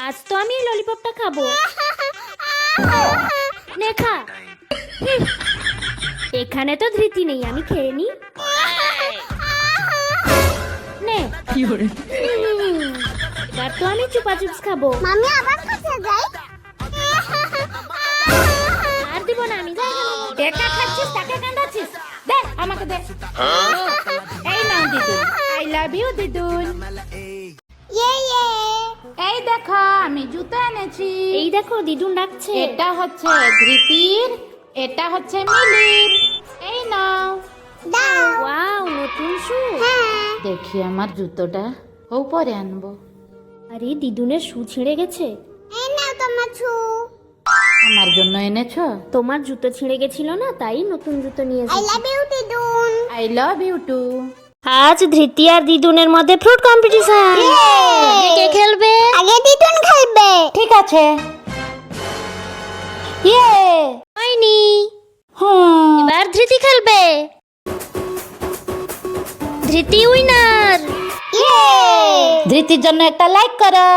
আজ তো আমি এই ললিপপটা খাবো। নে খা। এখানে তো ধৃতি নেই, আমি খেয়ে নি। নে। এবার তো আমি চুপা চুপস খাবো। মামি আবার কাছে যাই। আর দিব না আমি। একা খাচ্ছিস, তাকে কাঁদাচ্ছিস। দে আমাকে দে। এই নাও দিদুন, আই লাভ ইউ দিদুন। ইয়ে এই দেখো আমি জুতো এনেছি। এই দেখো দিদুন ডাকছে। এটা হচ্ছে ধৃতির, এটা হচ্ছে মিলির। এই নাও। দাও। ওয়াও, নতুন শু। হ্যাঁ। দেখি আমার জুতোটা ও পরে আনবো। আরে দিদুনের শু ছিঁড়ে গেছে। এই নাও তোমার ছু। আমার জন্য এনেছো? তোমার জুতো ছিঁড়ে গেছিল না, তাই নতুন জুতো নিয়ে আই এসেছি। লাভ ইউ দিদুন। I love you too. আজ ধৃতি আর দিদুনের মধ্যে ফ্রুট কম্পিটিশন। কে খেলবে? আগে দিদুন খেলবে। ঠিক আছে। ইয়ে। হয়নি। হুম। এবার ধৃতি খেলবে। ধৃতি উইনার। ইয়ে ধৃতির জন্য একটা লাইক করো।